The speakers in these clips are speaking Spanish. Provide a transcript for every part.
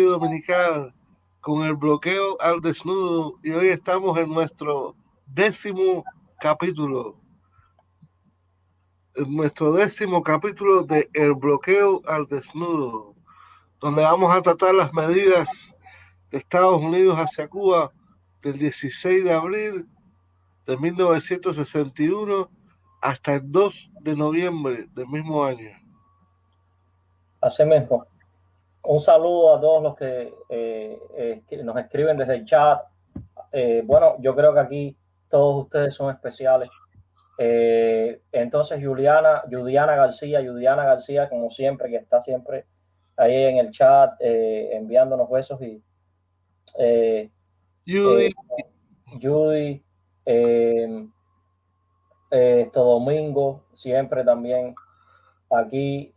Dominical con el bloqueo al desnudo y hoy estamos en nuestro 10º capítulo. En nuestro 10º capítulo de El bloqueo al desnudo, donde vamos a tratar las medidas de Estados Unidos hacia Cuba del 16 de abril de 1961 hasta el 2 de noviembre del mismo año. Así mismo. Un saludo a todos los que nos escriben desde el chat. Bueno, yo creo que aquí todos ustedes son especiales. Entonces, Judiana García, como siempre, que está siempre ahí en el chat enviándonos besos. Y Judy, Domingo, siempre también aquí,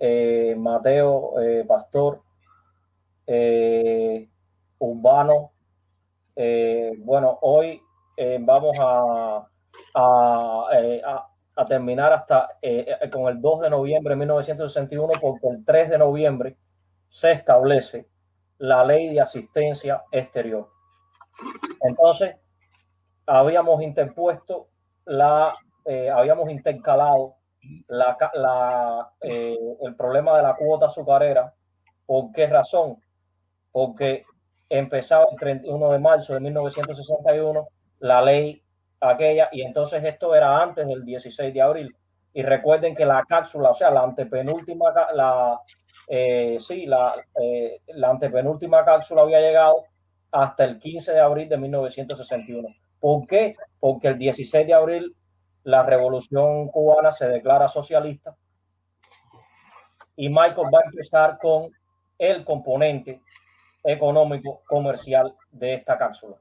Mateo, Pastor, Urbano. Bueno, hoy vamos a terminar hasta con el 2 de noviembre de 1961, porque el 3 de noviembre se establece la Ley de Asistencia Exterior. Entonces, habíamos intercalado el problema de la cuota azucarera. ¿Por qué razón? Porque empezaba el 31 de marzo de 1961 la ley aquella, y entonces esto era antes del 16 de abril. Y recuerden que la cápsula, o sea, la antepenúltima, la antepenúltima cápsula había llegado hasta el 15 de abril de 1961. ¿Por qué? Porque el 16 de abril la revolución cubana se declara socialista y Michael va a empezar con el componente económico comercial de esta cápsula.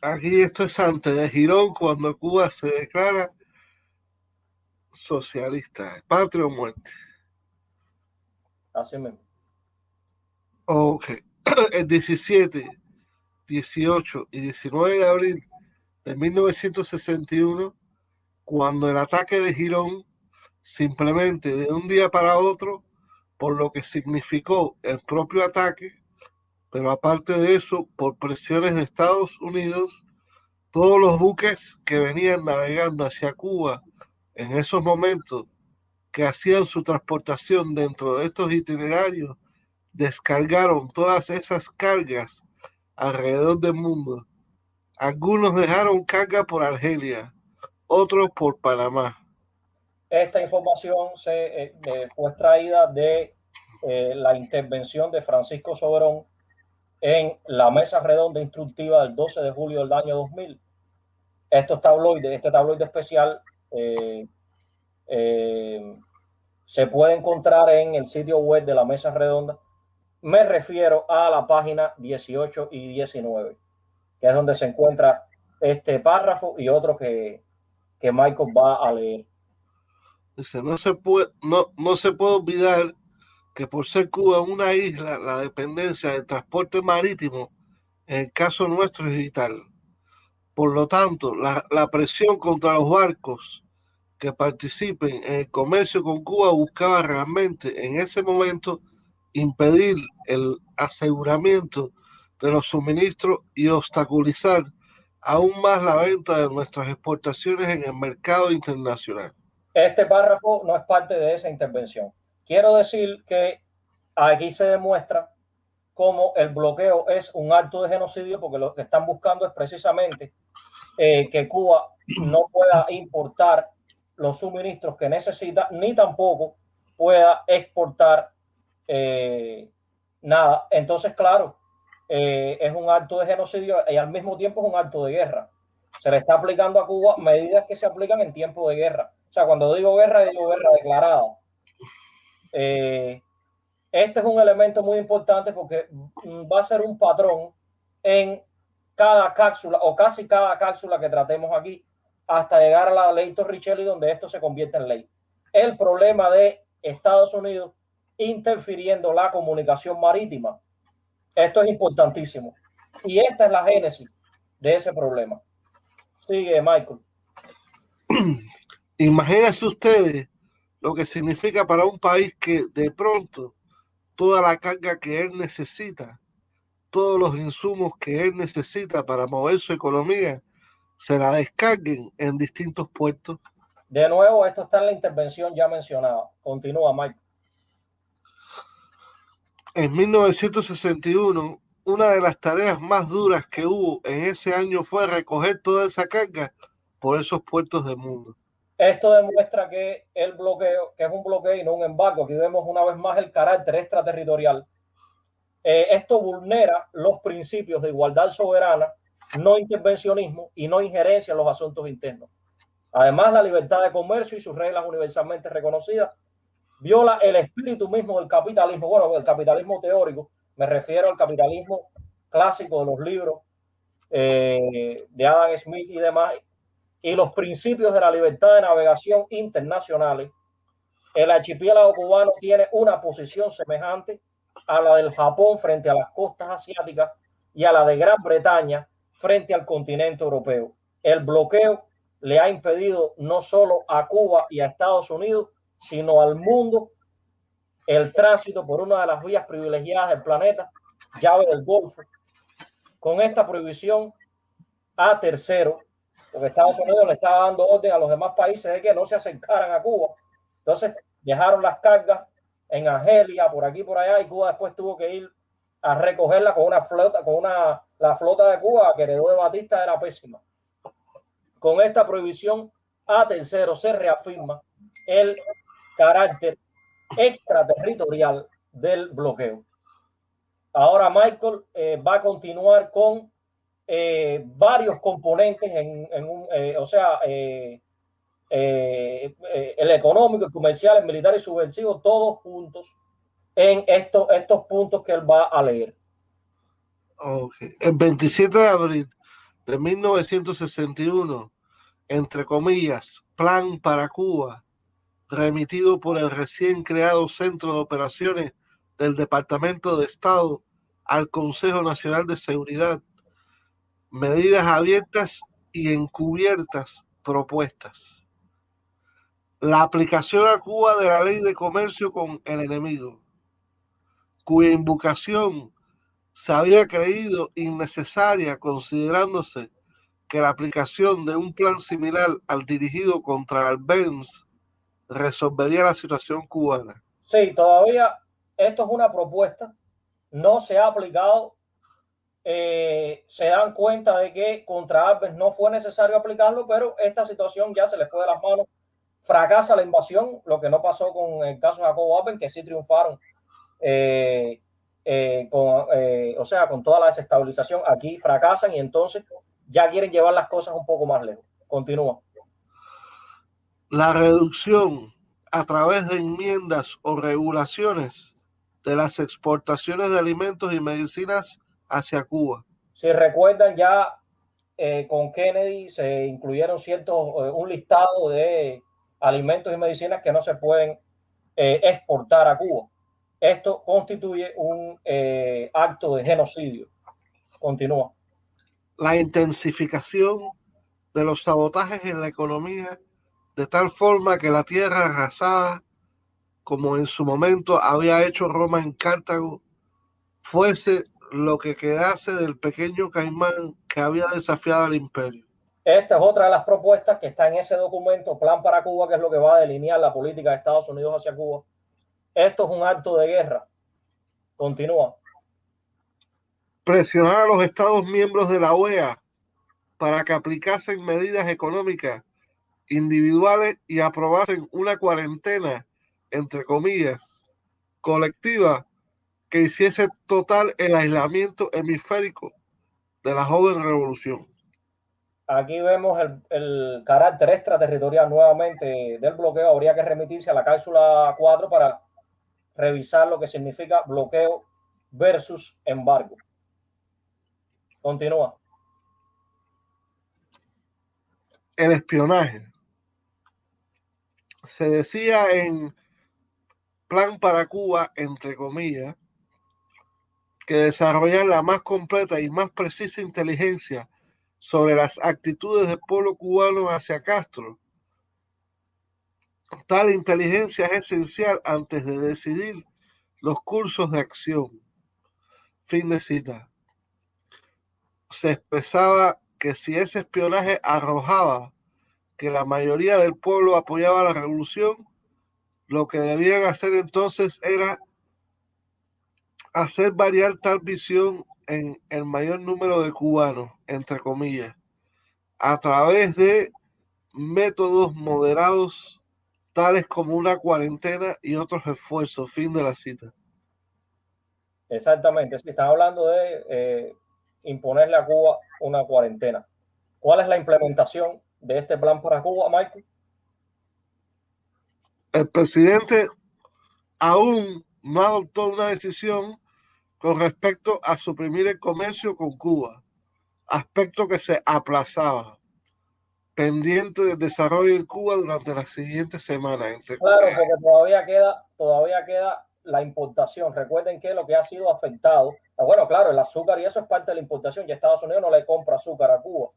Aquí esto es antes de Girón, cuando Cuba se declara socialista, patria o muerte. Así mismo. Ok. El 17, 18 y 19 de abril de 1961, cuando el ataque de Girón simplemente de un día para otro, por lo que significó el propio ataque, pero aparte de eso, por presiones de Estados Unidos, todos los buques que venían navegando hacia Cuba en esos momentos, que hacían su transportación dentro de estos itinerarios, descargaron todas esas cargas alrededor del mundo. Algunos dejaron carga por Argelia, otros por Panamá. Esta información fue extraída de la intervención de Francisco Soberón en la mesa redonda instructiva del 12 de julio del año 2000. Este tabloide especial se puede encontrar en el sitio web de la mesa redonda. Me refiero a la página 18 y 19, que es donde se encuentra este párrafo y otro que Michael va a leer. Dice, no se puede olvidar que por ser Cuba una isla, la dependencia del transporte marítimo, en el caso nuestro, es vital. Por lo tanto, la presión contra los barcos que participen en el comercio con Cuba buscaba realmente en ese momento impedir el aseguramiento de los suministros y obstaculizar aún más la venta de nuestras exportaciones en el mercado internacional. Este párrafo no es parte de esa intervención. Quiero decir que aquí se demuestra cómo el bloqueo es un acto de genocidio, porque lo que están buscando es precisamente que Cuba no pueda importar los suministros que necesita, ni tampoco pueda exportar nada. Entonces, claro, es un acto de genocidio y al mismo tiempo es un acto de guerra. Se le está aplicando a Cuba medidas que se aplican en tiempo de guerra. O sea, cuando digo guerra declarada. Este es un elemento muy importante porque va a ser un patrón en cada cápsula o casi cada cápsula que tratemos aquí hasta llegar a la ley Torricelli, donde esto se convierte en ley. El problema de Estados Unidos interfiriendo la comunicación marítima. Esto es importantísimo. Y esta es la génesis de ese problema. Sigue, Michael. Imagínense ustedes lo que significa para un país que de pronto toda la carga que él necesita, todos los insumos que él necesita para mover su economía, se la descarguen en distintos puertos. De nuevo, esto está en la intervención ya mencionada. Continúa, Mike. En 1961, una de las tareas más duras que hubo en ese año fue recoger toda esa carga por esos puertos del mundo. Esto demuestra que el bloqueo, que es un bloqueo y no un embargo, aquí vemos una vez más el carácter extraterritorial. Esto vulnera los principios de igualdad soberana, no intervencionismo y no injerencia en los asuntos internos. Además, la libertad de comercio y sus reglas universalmente reconocidas viola el espíritu mismo del capitalismo. Bueno, el capitalismo teórico, me refiero al capitalismo clásico de los libros de Adam Smith y demás, y los principios de la libertad de navegación internacionales. El archipiélago cubano tiene una posición semejante a la del Japón frente a las costas asiáticas y a la de Gran Bretaña frente al continente europeo. El bloqueo le ha impedido no solo a Cuba y a Estados Unidos, sino al mundo el tránsito por una de las vías privilegiadas del planeta, llave del Golfo. Con esta prohibición a tercero, porque Estados Unidos le estaba dando orden a los demás países de que no se acercaran a Cuba. Entonces dejaron las cargas en Argelia, por aquí, por allá, y Cuba después tuvo que ir a recogerla con una flota, la flota de Cuba que heredó de Batista era pésima. Con esta prohibición a tercero se reafirma el carácter extraterritorial del bloqueo. Ahora Michael va a continuar con varios componentes el económico, el comercial, el militar y subversivo, todos juntos en estos puntos que él va a leer. Okay. El 27 de abril de 1961, entre comillas, Plan para Cuba, remitido por el recién creado Centro de Operaciones del Departamento de Estado al Consejo Nacional de Seguridad, medidas abiertas y encubiertas propuestas. La aplicación a Cuba de la Ley de Comercio con el enemigo, cuya invocación se había creído innecesaria considerándose que la aplicación de un plan similar al dirigido contra Arbenz resolvería la situación cubana. Sí, todavía esto es una propuesta, no se ha aplicado. Se dan cuenta de que contra Arbenz no fue necesario aplicarlo, pero esta situación ya se le fue de las manos. Fracasa la invasión, lo que no pasó con el caso de Jacobo Arbenz, que sí triunfaron con toda la desestabilización. Aquí fracasan y entonces ya quieren llevar las cosas un poco más lejos. Continúa. La reducción a través de enmiendas o regulaciones de las exportaciones de alimentos y medicinas hacia Cuba. Si recuerdan, ya con Kennedy se incluyeron un listado de alimentos y medicinas que no se pueden exportar a Cuba. Esto constituye un acto de genocidio. Continúa. La intensificación de los sabotajes en la economía, de tal forma que la tierra arrasada, como en su momento había hecho Roma en Cartago, fuese lo que quedase del pequeño caimán que había desafiado al imperio. Esta es otra de las propuestas que está en ese documento, Plan para Cuba, que es lo que va a delinear la política de Estados Unidos hacia Cuba. Esto es un acto de guerra. Continúa. Presionar a los Estados miembros de la OEA para que aplicasen medidas económicas individuales y aprobasen una cuarentena, entre comillas, colectiva que hiciese total el aislamiento hemisférico de la joven revolución. Aquí vemos el carácter extraterritorial nuevamente del bloqueo. Habría que remitirse a la cápsula 4 para revisar lo que significa bloqueo versus embargo. Continúa. El espionaje. Se decía en Plan para Cuba, entre comillas, que desarrollar la más completa y más precisa inteligencia sobre las actitudes del pueblo cubano hacia Castro. Tal inteligencia es esencial antes de decidir los cursos de acción. Fin de cita. Se expresaba que si ese espionaje arrojaba que la mayoría del pueblo apoyaba la revolución, lo que debían hacer entonces era hacer variar tal visión en el mayor número de cubanos, entre comillas, a través de métodos moderados tales como una cuarentena y otros esfuerzos. Fin de la cita. Exactamente, sí, están hablando de imponerle a Cuba una cuarentena. ¿Cuál es la implementación de este plan para Cuba, Michael? El presidente aún no adoptó una decisión con respecto a suprimir el comercio con Cuba, aspecto que se aplazaba, pendiente del desarrollo en Cuba durante las siguientes semanas. Claro, porque todavía queda la importación. Recuerden que lo que ha sido afectado, bueno, claro, el azúcar y eso es parte de la importación, y Estados Unidos no le compra azúcar a Cuba,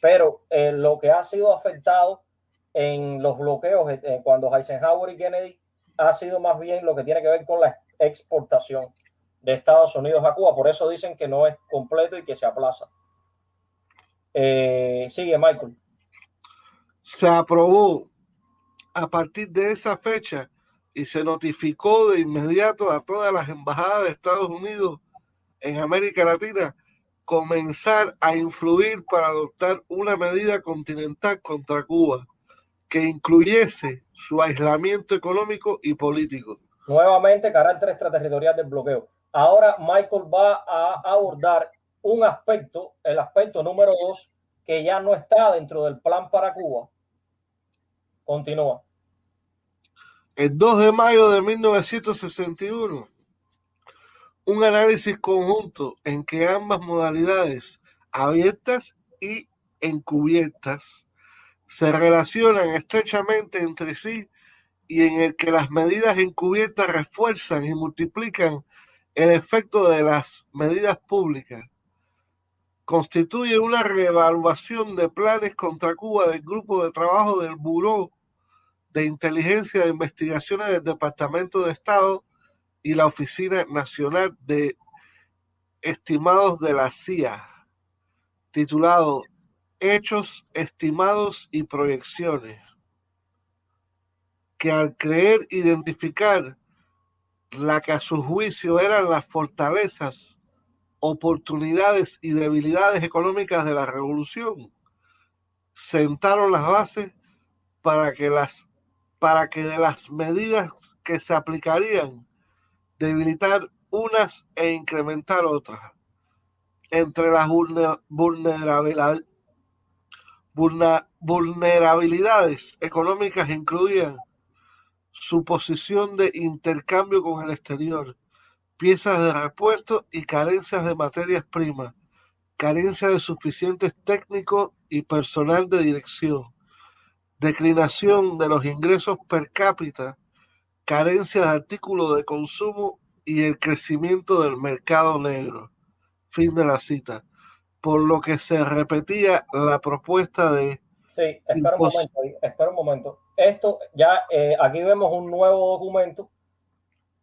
pero lo que ha sido afectado en los bloqueos cuando Eisenhower y Kennedy ha sido más bien lo que tiene que ver con la exportación de Estados Unidos a Cuba. Por eso dicen que no es completo y que se aplaza. Sigue, Michael. Se aprobó a partir de esa fecha y se notificó de inmediato a todas las embajadas de Estados Unidos en América Latina comenzar a influir para adoptar una medida continental contra Cuba que incluyese su aislamiento económico y político. Nuevamente, carácter extraterritorial del bloqueo. Ahora Michael va a abordar un aspecto, el aspecto número 2, que ya no está dentro del plan para Cuba. Continúa. El 2 de mayo de 1961, un análisis conjunto en que ambas modalidades, abiertas y encubiertas, se relacionan estrechamente entre sí y en el que las medidas encubiertas refuerzan y multiplican el efecto de las medidas públicas, constituye una reevaluación de planes contra Cuba del grupo de trabajo del Buró de Inteligencia de Investigaciones del Departamento de Estado y la Oficina Nacional de Estimados de la CIA, titulado Hechos, Estimados y Proyecciones, que al creer identificar la que a su juicio eran las fortalezas, oportunidades y debilidades económicas de la revolución, sentaron las bases para que de las medidas que se aplicarían, debilitar unas e incrementar otras. Entre las vulnerabilidades económicas incluían su posición de intercambio con el exterior, piezas de repuesto y carencias de materias primas, carencia de suficientes técnicos y personal de dirección, declinación de los ingresos per cápita, carencia de artículos de consumo y el crecimiento del mercado negro. Fin de la cita. Por lo que se repetía la propuesta de... Sí, espera un momento. Esto ya, aquí vemos un nuevo documento,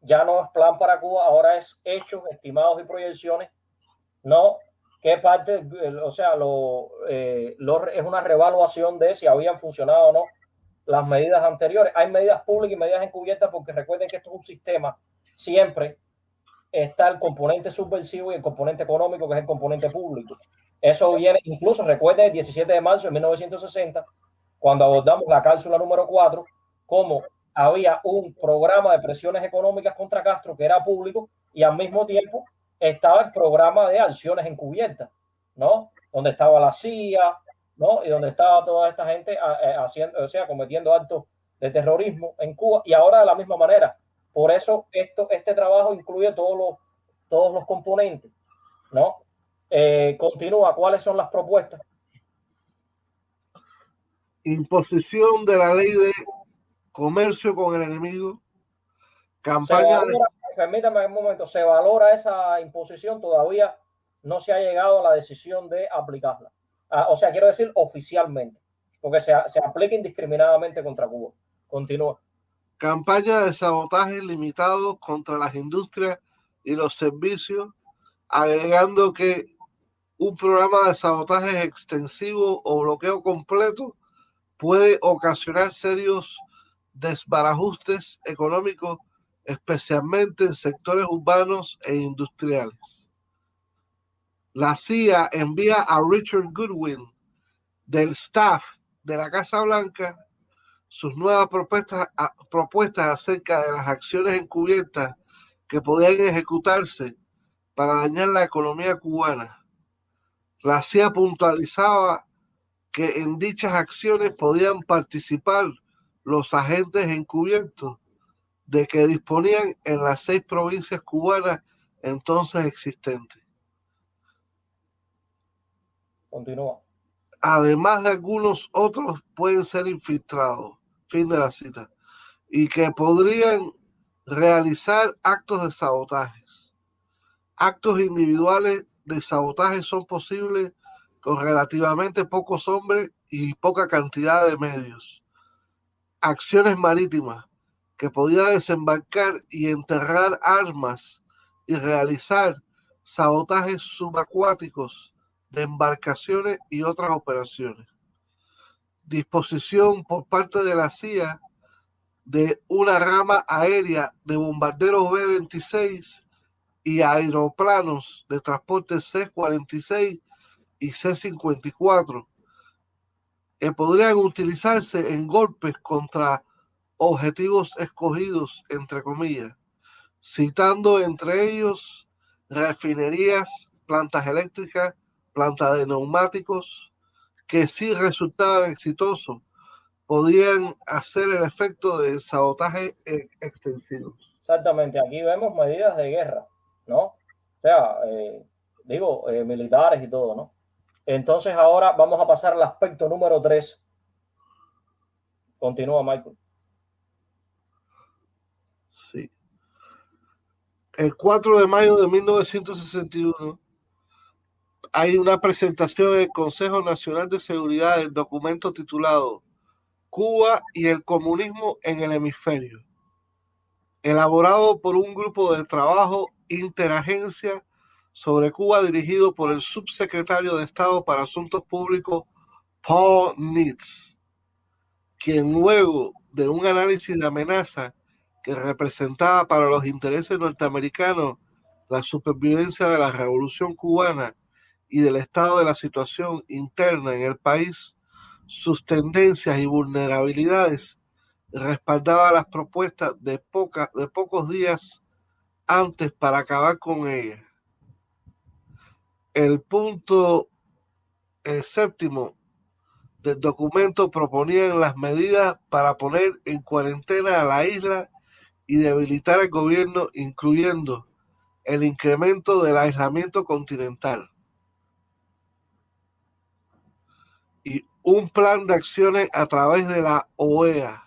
ya no es plan para Cuba, ahora es hechos, estimados y proyecciones, no, qué parte, o sea, es una reevaluación de si habían funcionado o no las medidas anteriores. Hay medidas públicas y medidas encubiertas porque recuerden que esto es un sistema, siempre está el componente subversivo y el componente económico, que es el componente público. Eso viene, incluso recuerden el 17 de marzo de 1960, cuando abordamos la cápsula número 4, como había un programa de presiones económicas contra Castro que era público y al mismo tiempo estaba el programa de acciones encubiertas, ¿no? Donde estaba la CIA, ¿no? Y donde estaba toda esta gente haciendo, o sea, cometiendo actos de terrorismo en Cuba, y ahora de la misma manera. Por eso este trabajo incluye todos los componentes, ¿no? Continúa, ¿cuáles son las propuestas? Imposición de la ley de comercio con el enemigo, campaña de... Permítame un momento, se valora esa imposición, todavía no se ha llegado a la decisión de aplicarla. O sea, quiero decir oficialmente, porque se aplica indiscriminadamente contra Cuba. Continúa. campaña de sabotaje limitados contra las industrias y los servicios, agregando que un programa de sabotaje extensivo o bloqueo completo puede ocasionar serios desbarajustes económicos, especialmente en sectores urbanos e industriales. La CIA envía a Richard Goodwin del staff de la Casa Blanca sus nuevas propuestas acerca de las acciones encubiertas que podían ejecutarse para dañar la economía cubana. La CIA puntualizaba que en dichas acciones podían participar los agentes encubiertos de que disponían en las 6 provincias cubanas entonces existentes. Continúa. Además de algunos otros pueden ser infiltrados, fin de la cita, y que podrían realizar actos de sabotaje. Actos individuales de sabotaje son posibles con relativamente pocos hombres y poca cantidad de medios. Acciones marítimas, que podía desembarcar y enterrar armas y realizar sabotajes subacuáticos de embarcaciones y otras operaciones. Disposición por parte de la CIA de una rama aérea de bombarderos B-26 y aeroplanos de transporte C-46 y C-54 que podrían utilizarse en golpes contra objetivos escogidos, entre comillas, citando entre ellos refinerías, plantas eléctricas, plantas de neumáticos, que si resultaban exitosos, podían hacer el efecto de sabotaje extensivo. Exactamente, aquí vemos medidas de guerra, ¿no? O sea, militares y todo, ¿no? Entonces ahora vamos a pasar al aspecto número 3. Continúa, Michael. Sí. El 4 de mayo de 1961 hay una presentación del Consejo Nacional de Seguridad del documento titulado Cuba y el comunismo en el hemisferio, elaborado por un grupo de trabajo interagencia sobre Cuba dirigido por el subsecretario de Estado para Asuntos Públicos Paul Nitz, quien luego de un análisis de amenaza que representaba para los intereses norteamericanos la supervivencia de la Revolución Cubana y del estado de la situación interna en el país, sus tendencias y vulnerabilidades, respaldaba las propuestas de pocos días antes para acabar con ellas. El punto séptimo del documento proponían las medidas para poner en cuarentena a la isla y debilitar el gobierno, incluyendo el incremento del aislamiento continental y un plan de acciones a través de la OEA.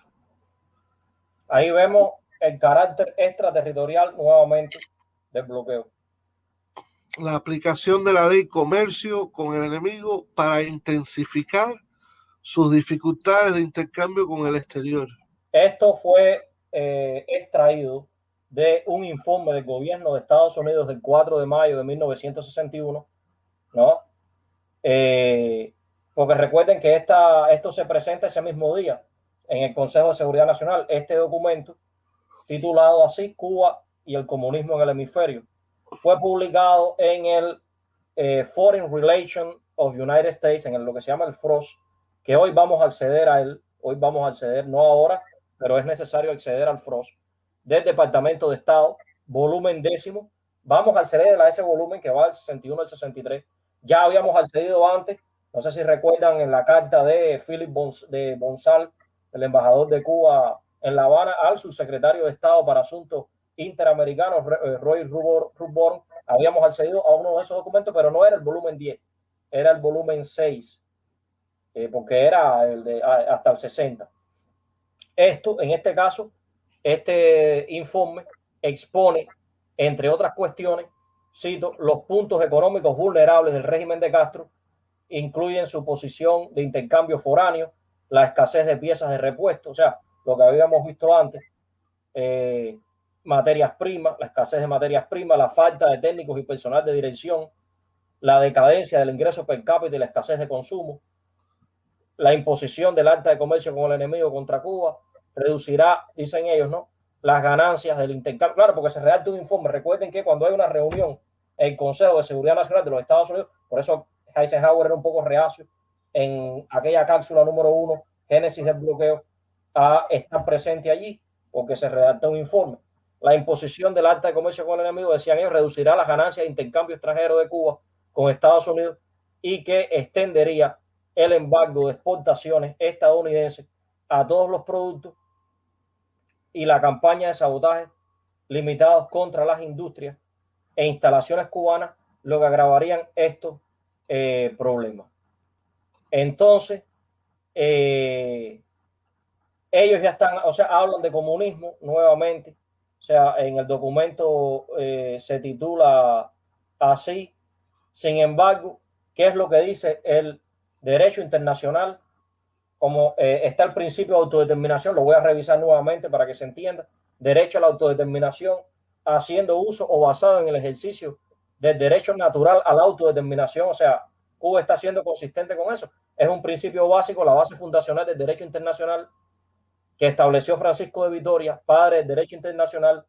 Ahí vemos el carácter extraterritorial nuevamente del bloqueo. La aplicación de la ley comercio con el enemigo para intensificar sus dificultades de intercambio con el exterior. Esto fue extraído de un informe del gobierno de Estados Unidos del 4 de mayo de 1961, ¿no? Porque recuerden que esto se presenta ese mismo día en el Consejo de Seguridad Nacional, este documento titulado así, Cuba y el comunismo en el hemisferio, fue publicado en el Foreign Relations of United States, en lo que se llama el FROS, que hoy vamos a acceder a él, no ahora, pero es necesario acceder al FROS, del Departamento de Estado, volumen 10º. Vamos a acceder a ese volumen que va del 61 al 63. Ya habíamos accedido antes, no sé si recuerdan, en la carta de Philip Bonsal, el embajador de Cuba en La Habana, al subsecretario de Estado para Asuntos Interamericanos, Roy Rubborn. Habíamos accedido a uno de esos documentos, pero no era el volumen 10, era el volumen 6, porque era hasta el 60. Esto, en este caso, este informe expone, entre otras cuestiones, cito, los puntos económicos vulnerables del régimen de Castro, incluyen su posición de intercambio foráneo, la escasez de piezas de repuesto, o sea, lo que habíamos visto antes, materias primas, la escasez de materias primas, la falta de técnicos y personal de dirección, la decadencia del ingreso per cápita y la escasez de consumo, la imposición del acta de comercio con el enemigo contra Cuba, reducirá, dicen ellos, ¿no?, las ganancias del intercambio. Claro, porque se redacta un informe. Recuerden que cuando hay una reunión en el Consejo de Seguridad Nacional de los Estados Unidos, por eso Eisenhower era un poco reacio en aquella cápsula número 1, Génesis del bloqueo, a estar presente allí, porque se redacta un informe. La imposición del acta de comercio con el enemigo, decían ellos, reducirá las ganancias de intercambio extranjero de Cuba con Estados Unidos y que extendería el embargo de exportaciones estadounidenses a todos los productos y la campaña de sabotaje limitados contra las industrias e instalaciones cubanas, lo que agravarían estos problemas. Entonces, ellos ya están, o sea, hablan de comunismo nuevamente. O sea, en el documento se titula así. Sin embargo, ¿qué es lo que dice el derecho internacional? Como está el principio de autodeterminación, lo voy a revisar nuevamente para que se entienda. Derecho a la autodeterminación, haciendo uso o basado en el ejercicio del derecho natural a la autodeterminación. O sea, Cuba está siendo consistente con eso. Es un principio básico, la base fundacional del derecho internacional que estableció Francisco de Vitoria, padre del derecho internacional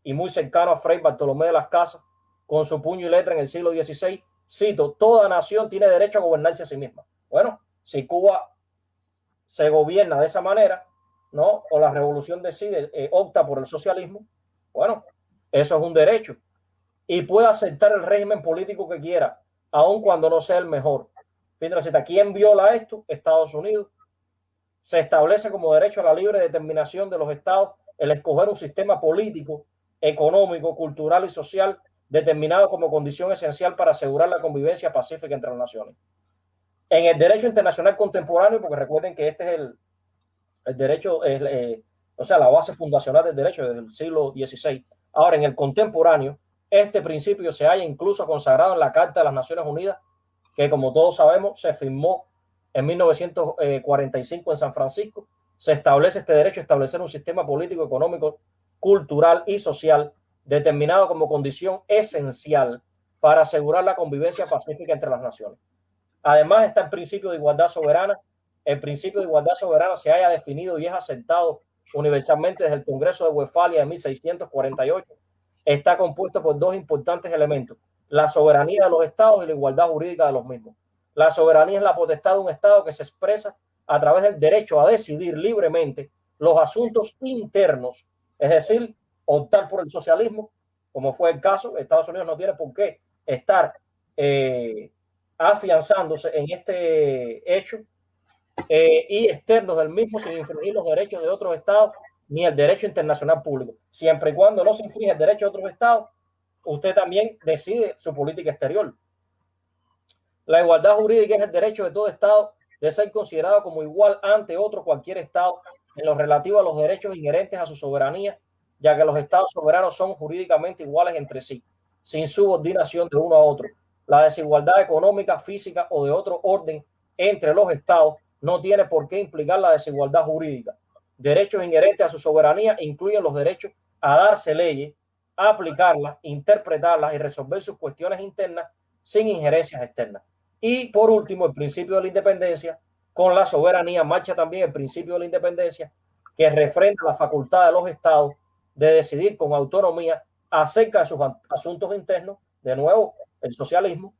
y muy cercano a Fray Bartolomé de las Casas, con su puño y letra en el siglo XVI. Cito: toda nación tiene derecho a gobernarse a sí misma. Bueno, si Cuba se gobierna de esa manera, ¿no?, o la revolución decide, opta por el socialismo, bueno, eso es un derecho. Y puede aceptar el régimen político que quiera, aun cuando no sea el mejor. ¿Quién viola esto? Estados Unidos. Se establece como derecho a la libre determinación de los estados el escoger un sistema político, económico, cultural y social determinado como condición esencial para asegurar la convivencia pacífica entre las naciones. En el derecho internacional contemporáneo, porque recuerden que este es el derecho, o sea, la base fundacional del derecho desde el siglo XVI. Ahora, en el contemporáneo, este principio se halla incluso consagrado en la Carta de las Naciones Unidas, que, como todos sabemos, se firmó en 1945 en San Francisco. Se establece este derecho a establecer un sistema político, económico, cultural y social determinado como condición esencial para asegurar la convivencia pacífica entre las naciones. Además está el principio de igualdad soberana. El principio de igualdad soberana se haya definido y es aceptado universalmente desde el Congreso de Westfalia de 1648. Está compuesto por dos importantes elementos: la soberanía de los estados y la igualdad jurídica de los mismos. La soberanía es la potestad de un estado que se expresa a través del derecho a decidir libremente los asuntos internos, es decir, optar por el socialismo, como fue el caso. Estados Unidos no tiene por qué estar afianzándose en este hecho, y externos del mismo, sin infringir los derechos de otros estados ni el derecho internacional público. Siempre y cuando no se infringe el derecho de otros estados, usted también decide su política exterior. La igualdad jurídica es el derecho de todo estado de ser considerado como igual ante otro cualquier estado en lo relativo a los derechos inherentes a su soberanía, ya que los estados soberanos son jurídicamente iguales entre sí, sin subordinación de uno a otro. La desigualdad económica, física o de otro orden entre los estados no tiene por qué implicar la desigualdad jurídica. Derechos inherentes a su soberanía incluyen los derechos a darse leyes, a aplicarlas, interpretarlas y resolver sus cuestiones internas sin injerencias externas. Y por último, el principio de la independencia. Con la soberanía marcha también el principio de la independencia, que refrenda la facultad de los estados de decidir con autonomía acerca de sus asuntos internos, de nuevo el socialismo,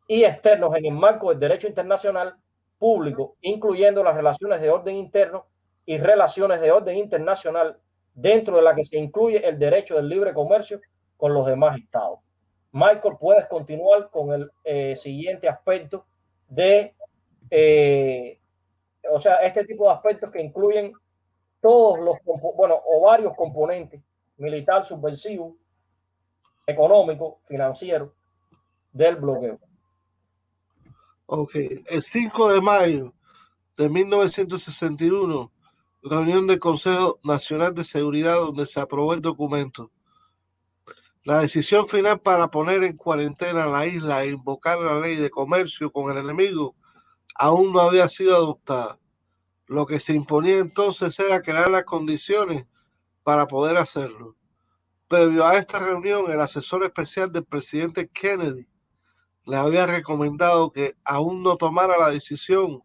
y externos en el marco del derecho internacional público, incluyendo las relaciones de orden interno y relaciones de orden internacional, dentro de la que se incluye el derecho del libre comercio con los demás estados. Michael, puedes continuar con el siguiente aspecto de, o sea, este tipo de aspectos que incluyen todos los, bueno, o varios componentes: militar, subversivo, económico, financiero, del bloqueo. Ok, el 5 de mayo de 1961, reunión del Consejo Nacional de Seguridad, donde se aprobó el documento. La decisión final para poner en cuarentena la isla e invocar la ley de comercio con el enemigo aún no había sido adoptada. Lo que se imponía entonces era crear las condiciones para poder hacerlo. Previo a esta reunión, el asesor especial del presidente Kennedy le había recomendado que aún no tomara la decisión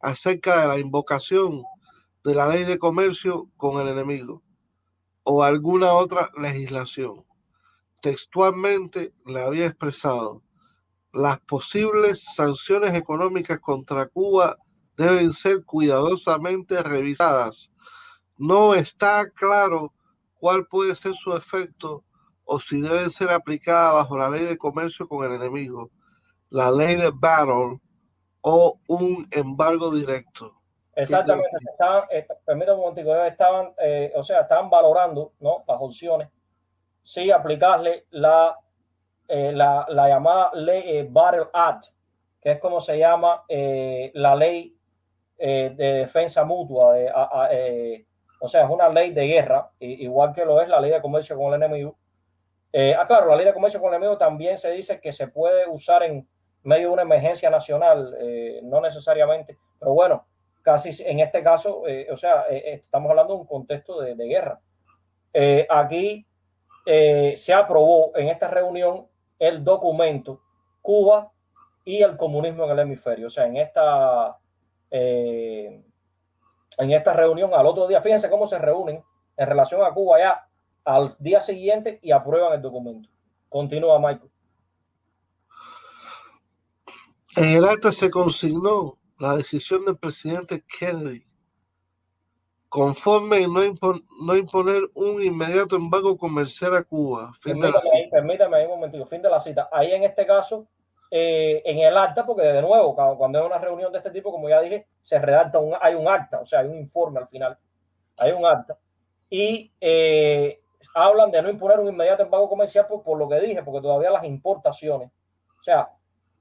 acerca de la invocación de la ley de comercio con el enemigo o alguna otra legislación. Textualmente le había expresado: las posibles sanciones económicas contra Cuba deben ser cuidadosamente revisadas. No está claro cuál puede ser su efecto o si deben ser aplicadas bajo la ley de comercio con el enemigo, la ley de Battle o un embargo directo. Exactamente, permítame un momentico, estaban valorando, ¿no?, las opciones, sí, aplicarle la llamada ley Battle Act, que es como se llama la ley de defensa mutua, o sea, es una ley de guerra, igual que lo es la ley de comercio con el enemigo. Claro, la ley de comercio con el enemigo también se dice que se puede usar en medio de una emergencia nacional, no necesariamente, pero bueno, casi en este caso, estamos hablando de un contexto de guerra. Aquí se aprobó en esta reunión el documento Cuba y el comunismo en el hemisferio. O sea, en esta reunión, al otro día, fíjense cómo se reúnen en relación a Cuba ya al día siguiente y aprueban el documento. Continúa, Michael. En el acta se consignó la decisión del presidente Kennedy conforme no imponer un inmediato embargo comercial a Cuba. Permítame ahí un momentito, fin de la cita. Ahí en este caso, en el acta, porque de nuevo, cuando es una reunión de este tipo, como ya dije, se redacta hay un acta, o sea, hay un informe al final, hay un acta. Y hablan de no imponer un inmediato embargo comercial por lo que dije, porque todavía las importaciones, o sea,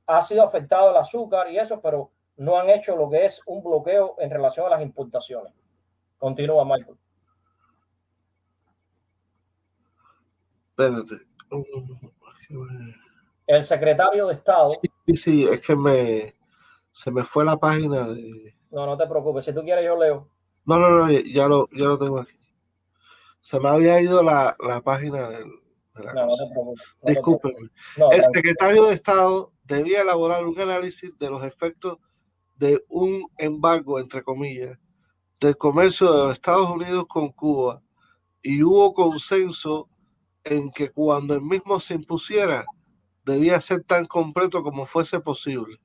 ha sido afectado el azúcar y eso, pero no han hecho lo que es un bloqueo en relación a las importaciones. Continúa, Michael. Espérate. El secretario de Estado. Sí, es que se me fue la página de. No te preocupes. Si tú quieres, yo leo. No, ya lo tengo aquí. Se me había ido la página de la cosa. No te preocupes. Discúlpenme. No, el secretario de Estado debía elaborar un análisis de los efectos de un embargo, entre comillas, del comercio de los Estados Unidos con Cuba, y hubo consenso en que cuando el mismo se impusiera, debía ser tan completo como fuese posible.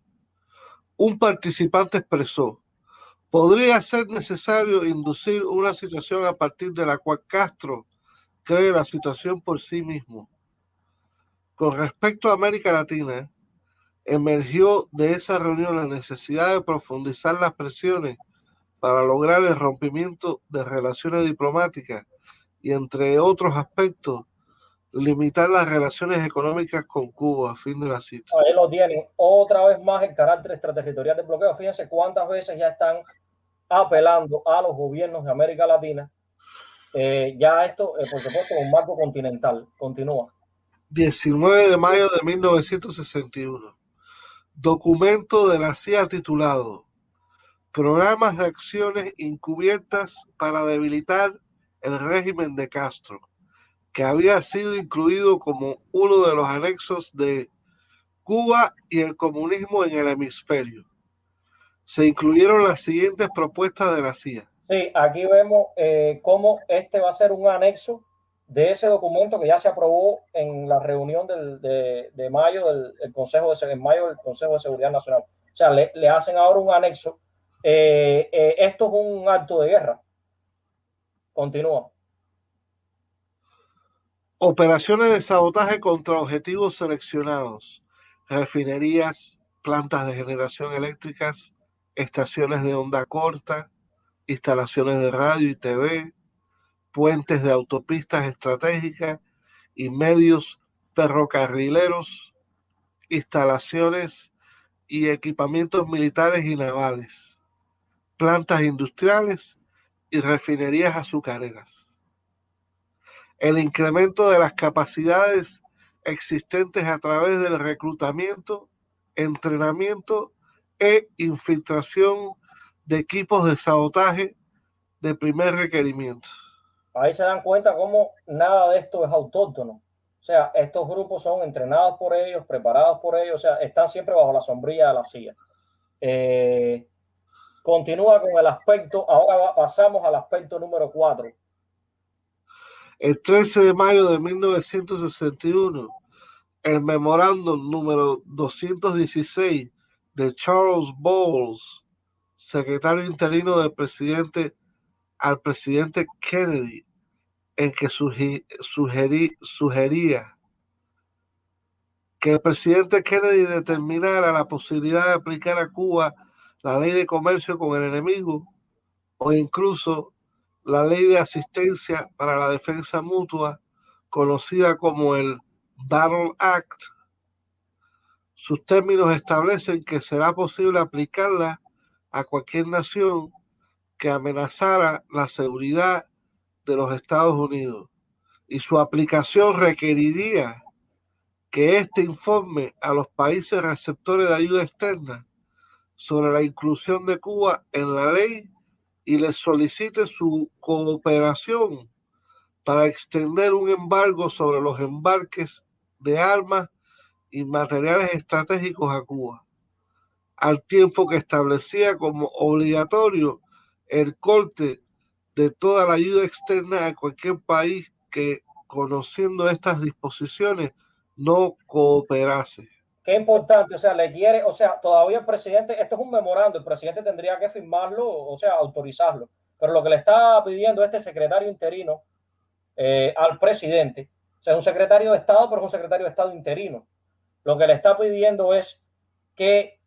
Un participante expresó: podría ser necesario inducir una situación a partir de la cual Castro cree la situación por sí mismo. Con respecto a América Latina, emergió de esa reunión la necesidad de profundizar las presiones para lograr el rompimiento de relaciones diplomáticas y, entre otros aspectos, limitar las relaciones económicas con Cuba. Fin de la cita. Ahí lo tienen. Otra vez más el carácter extraterritorial del bloqueo. Fíjense cuántas veces ya están apelando a los gobiernos de América Latina. Ya esto, por supuesto, es un marco continental. Continúa. 19 de mayo de 1961. Documento de la CIA titulado Programas de acciones encubiertas para debilitar el régimen de Castro, que había sido incluido como uno de los anexos de Cuba y el comunismo en el hemisferio. Se incluyeron las siguientes propuestas de la CIA. Sí, aquí vemos cómo este va a ser un anexo de ese documento que ya se aprobó en la reunión de mayo del Consejo de Seguridad Nacional. O sea, le hacen ahora un anexo. Esto es un acto de guerra. Continúa. Operaciones de sabotaje contra objetivos seleccionados: refinerías, plantas de generación eléctricas, estaciones de onda corta, instalaciones de radio y TV, puentes de autopistas estratégicas y medios ferrocarrileros, instalaciones y equipamientos militares y navales, plantas industriales y refinerías azucareras. El incremento de las capacidades existentes a través del reclutamiento, entrenamiento e infiltración de equipos de sabotaje de primer requerimiento. Ahí se dan cuenta cómo nada de esto es autóctono. O sea, estos grupos son entrenados por ellos, preparados por ellos, o sea, están siempre bajo la sombrilla de la CIA. Continúa con el aspecto, ahora pasamos al aspecto número 4. El 13 de mayo de 1961, el memorándum número 216 de Charles Bowles, secretario interino del presidente, al presidente Kennedy, en que sugería que el presidente Kennedy determinara la posibilidad de aplicar a Cuba la ley de comercio con el enemigo o incluso la ley de asistencia para la defensa mutua, conocida como el Battle Act. Sus términos establecen que será posible aplicarla a cualquier nación que amenazara la seguridad de los Estados Unidos, y su aplicación requeriría que éste informe a los países receptores de ayuda externa sobre la inclusión de Cuba en la ley y les solicite su cooperación para extender un embargo sobre los embarques de armas y materiales estratégicos a Cuba, al tiempo que establecía como obligatorio el corte de toda la ayuda externa a cualquier país que, conociendo estas disposiciones, no cooperase. Qué importante, o sea, le quiere, o sea, todavía el presidente, esto es un memorando, el presidente tendría que firmarlo, o sea, autorizarlo, pero lo que le está pidiendo este secretario interino al presidente, o sea, es un secretario de Estado, pero es un secretario de Estado interino, lo que le está pidiendo es que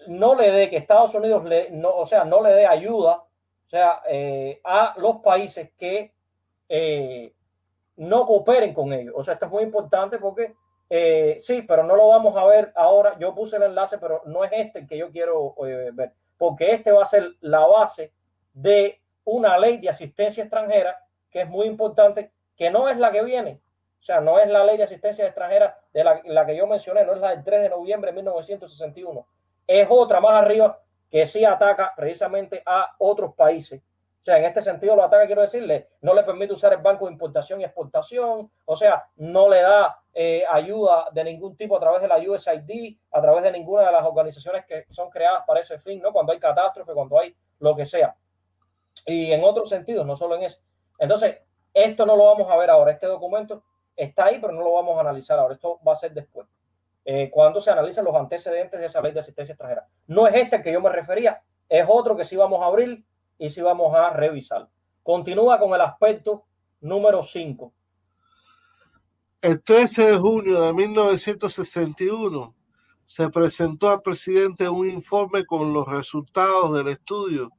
no le dé, que Estados Unidos no, o sea, no le dé ayuda, o sea, a los países que no cooperen con ellos. O sea, esto es muy importante porque sí, pero no lo vamos a ver ahora. Yo puse el enlace, pero no es este el que yo quiero ver, porque este va a ser la base de una ley de asistencia extranjera que es muy importante, que no es la que viene. O sea, no es la ley de asistencia extranjera de la que yo mencioné, no es la del 3 de noviembre de 1961. Es otra más arriba que sí ataca precisamente a otros países. O sea, en este sentido lo ataca, quiero decirle, no le permite usar el Banco de Importación y Exportación, o sea, no le da ayuda de ningún tipo a través de la USAID, a través de ninguna de las organizaciones que son creadas para ese fin, ¿no? Cuando hay catástrofe, cuando hay lo que sea. Y en otros sentidos, no solo en ese. Entonces, esto no lo vamos a ver ahora, este documento está ahí, pero no lo vamos a analizar ahora, esto va a ser después. Cuando se analicen los antecedentes de esa ley de asistencia extranjera. No es este que yo me refería, es otro que sí vamos a abrir y sí vamos a revisar. Continúa con el aspecto número 5. El 13 de junio de 1961 se presentó al presidente un informe con los resultados del estudio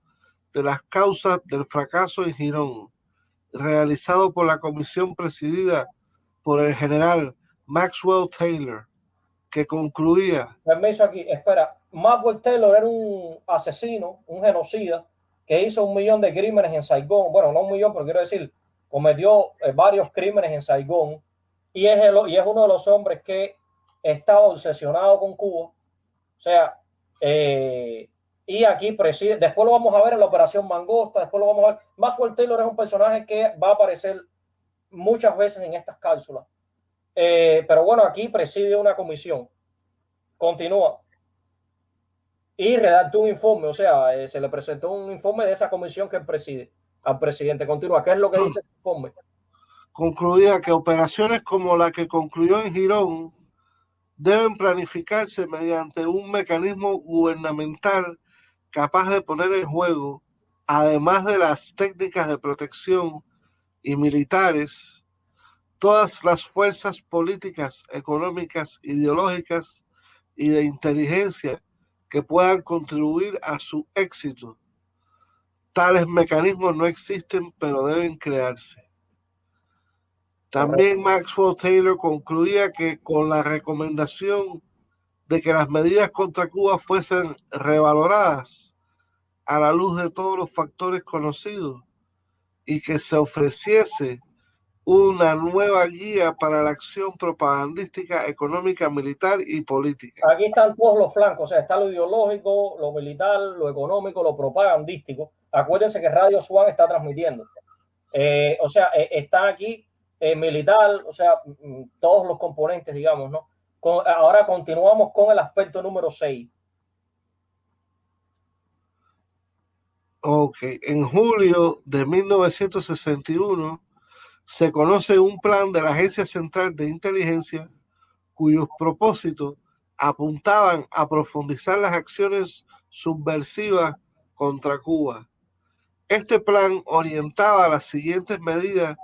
de las causas del fracaso en Girón, realizado por la comisión presidida por el general Maxwell Taylor, que concluía. Permiso aquí, espera. Maxwell Taylor era un asesino, un genocida, que hizo 1.000.000 de crímenes en Saigón. Bueno, no 1.000.000, pero quiero decir, cometió varios crímenes en Saigón y es uno de los hombres que estaba obsesionado con Cuba. O sea, y aquí preside, después lo vamos a ver en la Operación Mangosta, después lo vamos a ver. Maxwell Taylor es un personaje que va a aparecer muchas veces en estas cápsulas. Pero bueno, aquí preside una comisión. Continúa. Y redactó un informe, o sea, se le presentó un informe de esa comisión que él preside al presidente. Continúa. ¿Qué es lo que dice el informe? Concluía que operaciones como la que concluyó en Girón deben planificarse mediante un mecanismo gubernamental capaz de poner en juego, además de las técnicas de protección y militares, todas las fuerzas políticas, económicas, ideológicas y de inteligencia que puedan contribuir a su éxito. Tales mecanismos no existen, pero deben crearse. También Maxwell Taylor concluía que con la recomendación de que las medidas contra Cuba fuesen revaloradas a la luz de todos los factores conocidos y que se ofreciese una nueva guía para la acción propagandística, económica, militar y política. Aquí están todos los flancos, o sea, está lo ideológico, lo militar, lo económico, lo propagandístico. Acuérdense que Radio Swan está transmitiendo. O sea, están aquí militar, o sea, todos los componentes, digamos, ¿no? Ahora continuamos con el aspecto número 6. Ok, en julio de 1961 se conoce un plan de la Agencia Central de Inteligencia cuyos propósitos apuntaban a profundizar las acciones subversivas contra Cuba. Este plan orientaba las siguientes medidas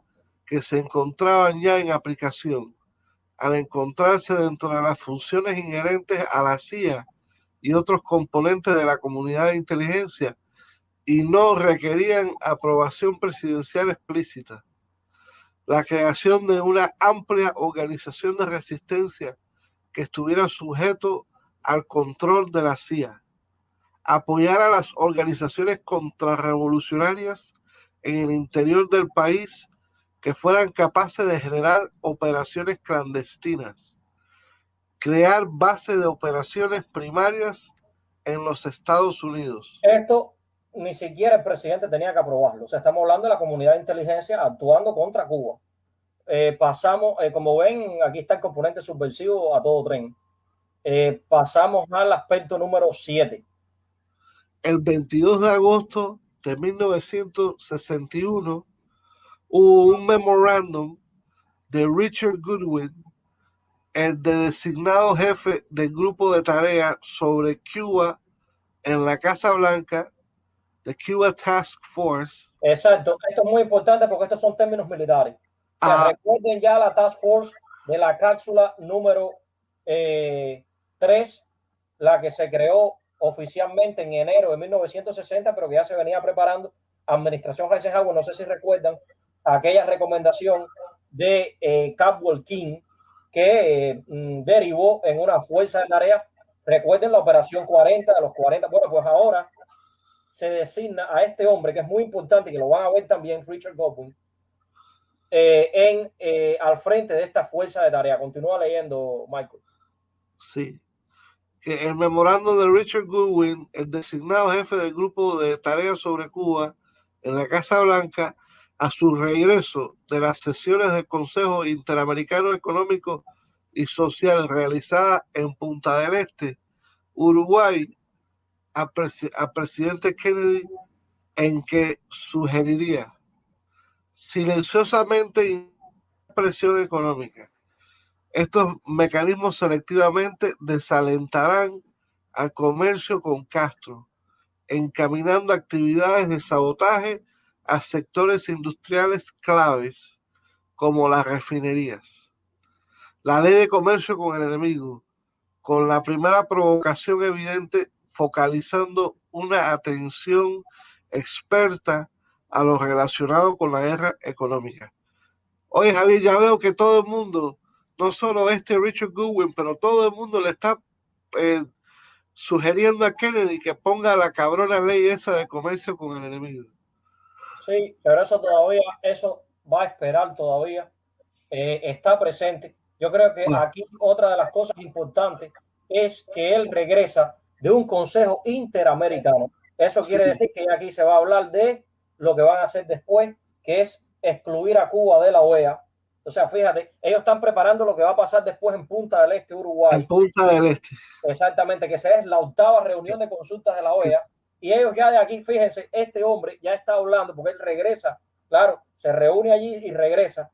que se encontraban ya en aplicación, al encontrarse dentro de las funciones inherentes a la CIA y otros componentes de la comunidad de inteligencia y no requerían aprobación presidencial explícita. La creación de una amplia organización de resistencia que estuviera sujeto al control de la CIA, apoyar a las organizaciones contrarrevolucionarias en el interior del país que fueran capaces de generar operaciones clandestinas, crear bases de operaciones primarias en los Estados Unidos. Esto ni siquiera el presidente tenía que aprobarlo. O sea, estamos hablando de la comunidad de inteligencia actuando contra Cuba. Pasamos, como ven, aquí está el componente subversivo a todo tren. Pasamos al aspecto número 7. El 22 de agosto de 1961 hubo un memorándum de Richard Goodwin, el designado jefe del grupo de tarea sobre Cuba en la Casa Blanca, de Cuba Task Force. Exacto, esto es muy importante porque estos son términos militares. O sea, recuerden ya la Task Force de la cápsula número 3, la que se creó oficialmente en enero de 1960, pero que ya se venía preparando. Administración Eisenhower, no sé si recuerdan aquella recomendación de Caldwell King que derivó en una fuerza de tarea. Recuerden la operación 40 de los 40. Bueno, pues ahora se designa a este hombre que es muy importante, que lo van a ver también, Richard Godwin, al frente de esta fuerza de tarea. Continúa leyendo, Michael. Sí. El memorando de Richard Goodwin, el designado jefe del grupo de tareas sobre Cuba en la Casa Blanca, a su regreso de las sesiones del Consejo Interamericano Económico y Social realizadas en Punta del Este, Uruguay, al presidente Kennedy, en que sugeriría silenciosamente presión económica. Estos mecanismos selectivamente desalentarán al comercio con Castro, encaminando actividades de sabotaje a sectores industriales claves como las refinerías. La ley de comercio con el enemigo, con la primera provocación evidente focalizando una atención experta a lo relacionado con la guerra económica. Oye, Javier, ya veo que todo el mundo, no solo Richard Goodwin, pero todo el mundo le está sugiriendo a Kennedy que ponga la cabrona ley esa de comercio con el enemigo. Sí, pero eso va a esperar todavía. Está presente. Yo creo que aquí otra de las cosas importantes es que él regresa de un consejo interamericano. Eso quiere decir que aquí se va a hablar de lo que van a hacer después, que es excluir a Cuba de la OEA. O sea, fíjate, ellos están preparando lo que va a pasar después en Punta del Este, Uruguay. En Punta del Este. Exactamente, que esa es la 8ª reunión de consultas de la OEA. Y ellos ya de aquí, fíjense, este hombre ya está hablando porque él regresa, claro, se reúne allí y regresa.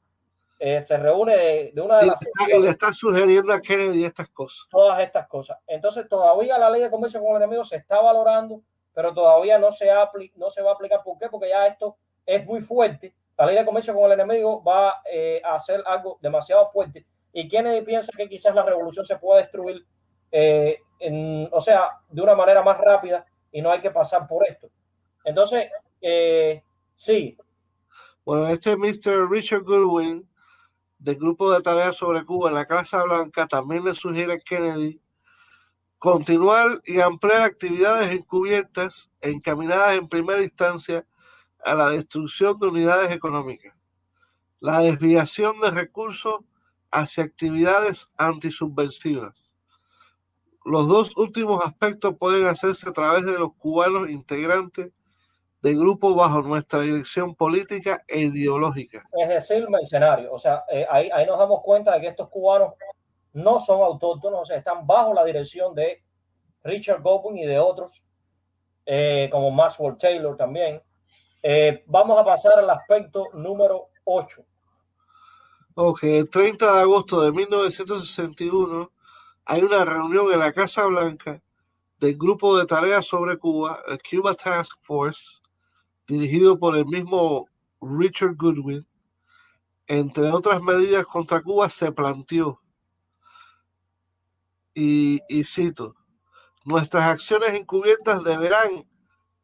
Se reúne de una de las sesiones. Y le está sugiriendo a Kennedy estas cosas. Todas estas cosas. Entonces, todavía la ley de comercio con el enemigo se está valorando, pero todavía no se va a aplicar. ¿Por qué? Porque ya esto es muy fuerte. La ley de comercio con el enemigo va a hacer algo demasiado fuerte. Y Kennedy piensa que quizás la revolución se pueda destruir, o sea, de una manera más rápida y no hay que pasar por esto. Entonces, sí. Bueno, Mr. Richard Goodwin, del grupo de tareas sobre Cuba en la Casa Blanca, también le sugiere a Kennedy continuar y ampliar actividades encubiertas encaminadas en primera instancia a la destrucción de unidades económicas, la desviación de recursos hacia actividades antisubversivas. Los dos últimos aspectos pueden hacerse a través de los cubanos integrantes de grupos bajo nuestra dirección política e ideológica. Es decir, mercenarios. O sea, ahí nos damos cuenta de que estos cubanos no son autóctonos, o sea, están bajo la dirección de Richard Godwin y de otros, como Maxwell Taylor también. Vamos a pasar al aspecto número 8. Ok, el 30 de agosto de 1961 hay una reunión en la Casa Blanca del Grupo de Tareas sobre Cuba, el Cuba Task Force, dirigido por el mismo Richard Goodwin. Entre otras medidas contra Cuba se planteó, y cito, nuestras acciones encubiertas deberán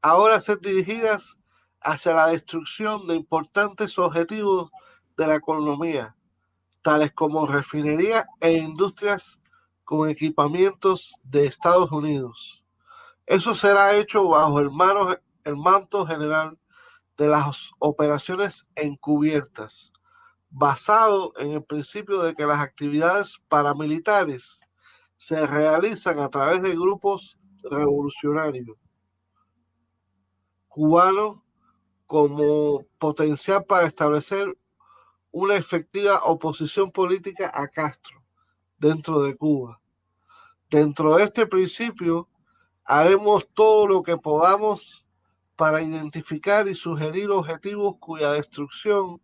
ahora ser dirigidas hacia la destrucción de importantes objetivos de la economía, tales como refinerías e industrias con equipamientos de Estados Unidos. Eso será hecho bajo el manto general de las operaciones encubiertas, basado en el principio de que las actividades paramilitares se realizan a través de grupos revolucionarios cubanos como potencial para establecer una efectiva oposición política a Castro dentro de Cuba. Dentro de este principio, haremos todo lo que podamos para identificar y sugerir objetivos cuya destrucción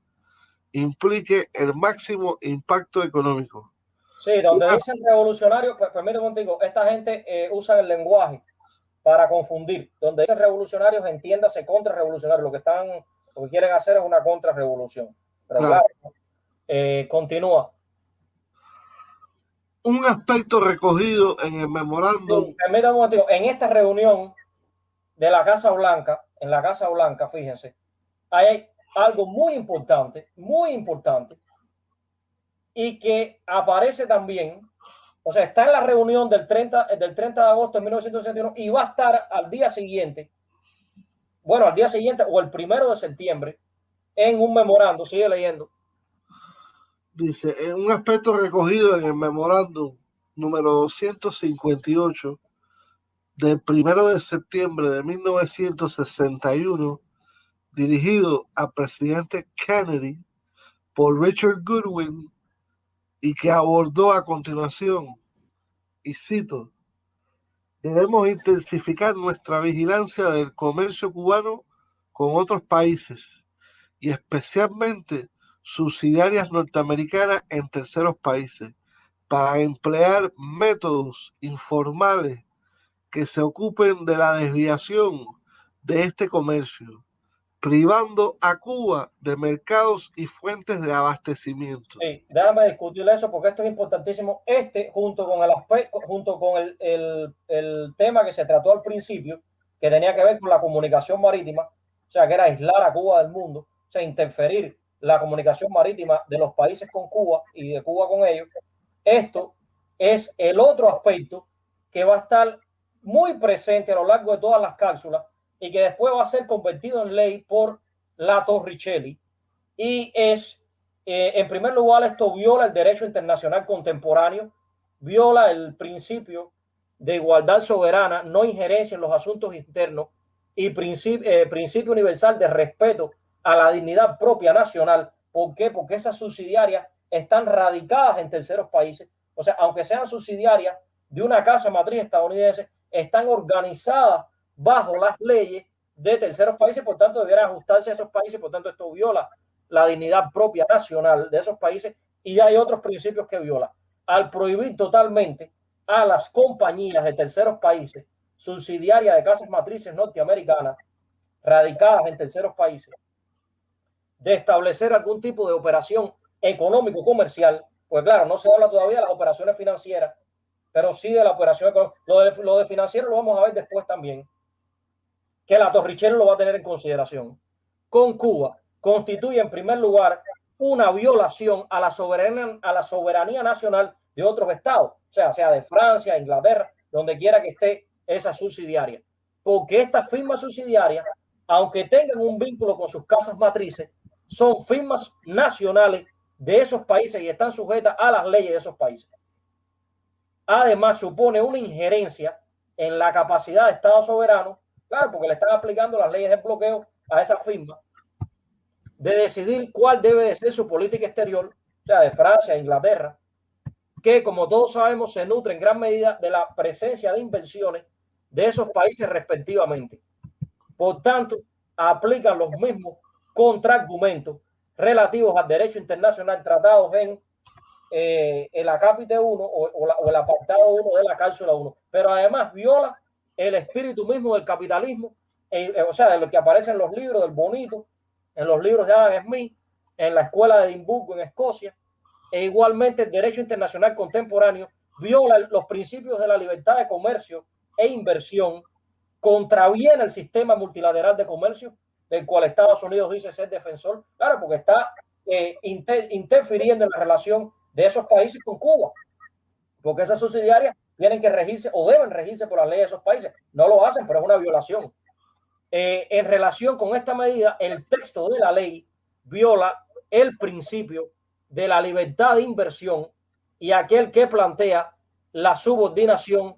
implique el máximo impacto económico. Sí, donde dicen revolucionario, pues permíteme contigo, esta gente usa el lenguaje para confundir. Donde dicen revolucionarios, entiéndase contrarrevolucionarios. Lo que quieren hacer es una contrarrevolución. Pero claro, continúa. Un aspecto recogido en el memorándum. Sí, permítame un momento, en esta reunión de la Casa Blanca, en la Casa Blanca, fíjense, hay algo muy importante, y que aparece también, o sea, está en la reunión del 30 de agosto de 1961 y va a estar al día siguiente, bueno, al día siguiente o el 1 de septiembre, en un memorando, sigue leyendo. Dice, en un aspecto recogido en el memorándum número 258 del 1 de septiembre de 1961, dirigido al presidente Kennedy por Richard Goodwin y que abordó a continuación, y cito, debemos intensificar nuestra vigilancia del comercio cubano con otros países y especialmente subsidiarias norteamericanas en terceros países para emplear métodos informales que se ocupen de la desviación de este comercio, privando a Cuba de mercados y fuentes de abastecimiento. Sí, déjame discutir eso porque esto es importantísimo. Junto con el aspecto, junto con el tema que se trató al principio, que tenía que ver con la comunicación marítima, o sea, que era aislar a Cuba del mundo, o sea, interferir la comunicación marítima de los países con Cuba y de Cuba con ellos. Esto es el otro aspecto que va a estar muy presente a lo largo de todas las cápsulas y que después va a ser convertido en ley por la Torricelli. Y en primer lugar, esto viola el derecho internacional contemporáneo, viola el principio de igualdad soberana, no injerencia en los asuntos internos y principio universal de respeto a la dignidad propia nacional. ¿Por qué? Porque esas subsidiarias están radicadas en terceros países. O sea, aunque sean subsidiarias de una casa matriz estadounidense, están organizadas bajo las leyes de terceros países, por tanto, debieran ajustarse a esos países, por tanto, esto viola la dignidad propia nacional de esos países y hay otros principios que viola. Al prohibir totalmente a las compañías de terceros países subsidiarias de casas matrices norteamericanas radicadas en terceros países de establecer algún tipo de operación económico-comercial, pues claro, no se habla todavía de las operaciones financieras, pero sí de la operación económica. Lo de financiero lo vamos a ver después también, que la Torricelli lo va a tener en consideración. Con Cuba constituye en primer lugar una violación a la soberanía nacional de otros estados, o sea de Francia, Inglaterra, donde quiera que esté esa subsidiaria. Porque estas firmas subsidiarias, aunque tengan un vínculo con sus casas matrices, son firmas nacionales de esos países y están sujetas a las leyes de esos países. Además, supone una injerencia en la capacidad de Estado soberano Claro, porque le están aplicando las leyes de bloqueo a esa firma de decidir cuál debe de ser su política exterior, o sea, de Francia, Inglaterra, que como todos sabemos se nutre en gran medida de la presencia de inversiones de esos países respectivamente. Por tanto, aplican los mismos contraargumentos relativos al derecho internacional tratados en el acápite 1 o el apartado 1 de la cláusula 1, pero además viola el espíritu mismo del capitalismo, o sea, de lo que aparece en los libros del Bonito, en los libros de Adam Smith, en la escuela de Edimburgo en Escocia, e igualmente el derecho internacional contemporáneo viola los principios de la libertad de comercio e inversión, contraviene el sistema multilateral de comercio del cual Estados Unidos dice ser defensor, claro, porque está interfiriendo en la relación de esos países con Cuba, porque esas subsidiarias tienen que regirse o deben regirse por las leyes de esos países. No lo hacen, pero es una violación. En relación con esta medida, el texto de la ley viola el principio de la libertad de inversión y aquel que plantea la subordinación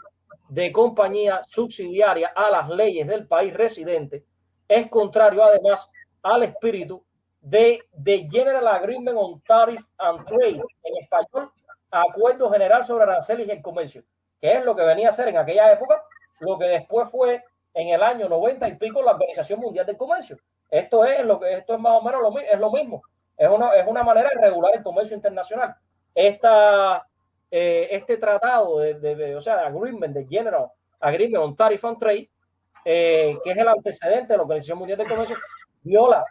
de compañía subsidiaria a las leyes del país residente es contrario además al espíritu de General Agreement on Tariff and Trade, en español, Acuerdo General sobre Aranceles y el Comercio, que es lo que venía a ser en aquella época, lo que después fue en el año 90 y pico la Organización Mundial del Comercio. Esto es más o menos lo mismo. Es una manera de regular el comercio internacional. Este tratado o sea, agreement de General Agreement on Tariff and Trade, que es el antecedente de la Organización Mundial del Comercio, viola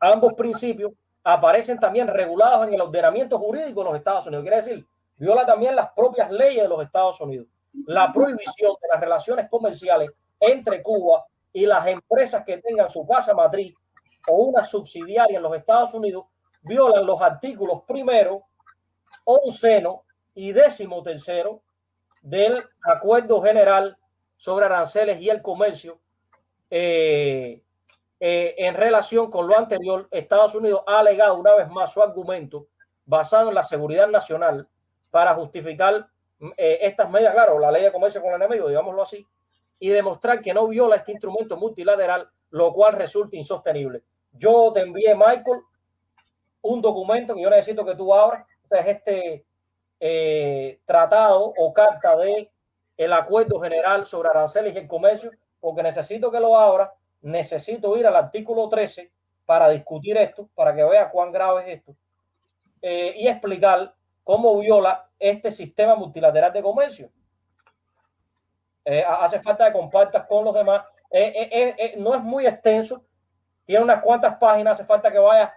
ambos principios, aparecen también regulados en el ordenamiento jurídico de los Estados Unidos. Quiere decir, viola también las propias leyes de los Estados Unidos. La prohibición de las relaciones comerciales entre Cuba y las empresas que tengan su casa matriz o una subsidiaria en los Estados Unidos violan los artículos 1º, 11º y 13º del Acuerdo General sobre Aranceles y el Comercio. En relación con lo anterior, Estados Unidos ha alegado una vez más su argumento basado en la seguridad nacional para justificar estas medidas, claro, la ley de comercio con el enemigo, digámoslo así, y demostrar que no viola este instrumento multilateral, lo cual resulta insostenible. Yo te envié, Michael, un documento que yo necesito que tú abras, es este tratado o carta de el Acuerdo General sobre Aranceles y el Comercio, porque necesito que lo abra. Necesito ir al artículo 13 para discutir esto, para que vea cuán grave es esto, y explicar cómo viola este sistema multilateral de comercio. Hace falta que compartas con los demás. No es muy extenso, tiene unas cuantas páginas, hace falta que vayas,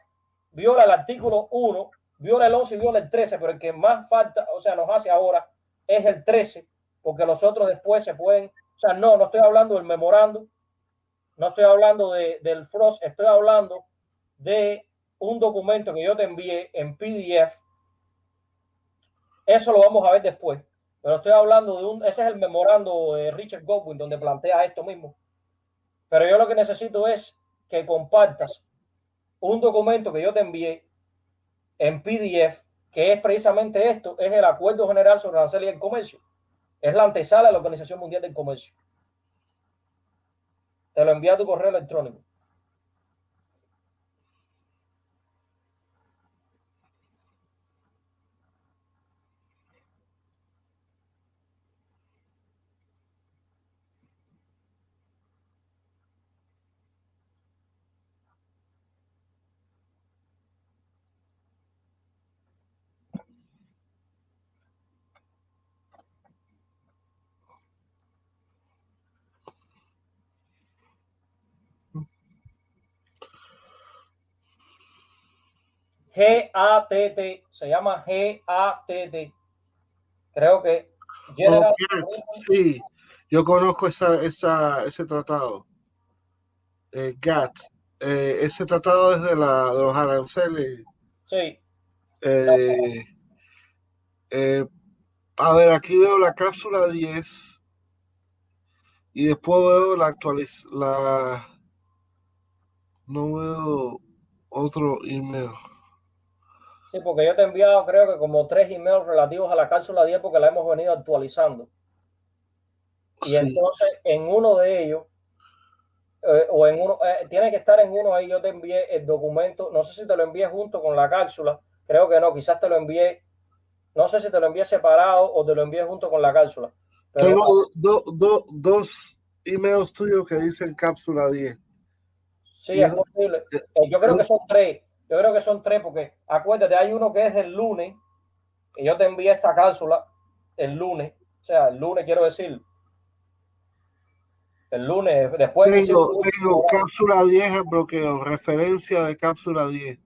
viola el artículo 1, viola el 11 y viola el 13, pero el que más falta, o sea, nos hace ahora es el 13, porque los otros después se pueden, o sea, no estoy hablando del memorando, no estoy hablando del FROST, estoy hablando de un documento que yo te envié en PDF. Eso lo vamos a ver después. Pero estoy hablando ese es el memorando de Richard Godwin, donde plantea esto mismo. Pero yo lo que necesito es que compartas un documento que yo te envié en PDF, que es precisamente esto, es el Acuerdo General sobre Aranceles y el Comercio. Es la antesala de la Organización Mundial del Comercio. Te lo envío a tu correo electrónico. GATT, se llama GATT. Creo que General, sí, yo conozco ese tratado. GATT, ese tratado es de los aranceles. Sí. A ver, aquí veo la cápsula 10 y después veo no veo otro email. Sí, porque yo te he enviado creo que como 3 emails relativos a la cápsula 10 porque la hemos venido actualizando. Y sí. Entonces en uno de ellos o en uno, tiene que estar en uno. Ahí yo te envié el documento, no sé si te lo envié junto con la cápsula, creo que no, quizás te lo envié, no sé si te lo envié separado o te lo envié junto con la cápsula. Pero Tengo dos emails tuyos que dicen cápsula 10. sí, Y es posible. Yo creo que son tres. Yo creo que son tres porque acuérdate, hay uno que es del lunes, que yo te envié esta cápsula el lunes. O sea, el lunes quiero decir, el lunes, después de mis tengo cápsula 10 el bloqueo, referencia de cápsula 10,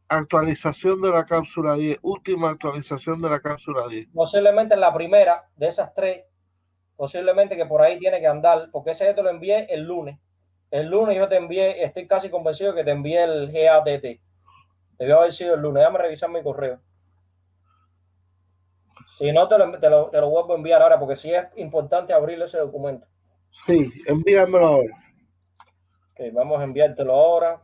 actualización de la cápsula 10, última actualización de la cápsula 10. posiblemente en la primera de esas tres, posiblemente que por ahí tiene que andar, porque ese te lo envié el lunes. El lunes yo te envié, estoy casi convencido que te envié el GATT. Debió haber sido el lunes. Déjame revisar mi correo. Si no, te lo vuelvo a enviar ahora, porque sí es importante abrir ese documento. Sí, envíamelo ahora. Ok, vamos a enviártelo ahora.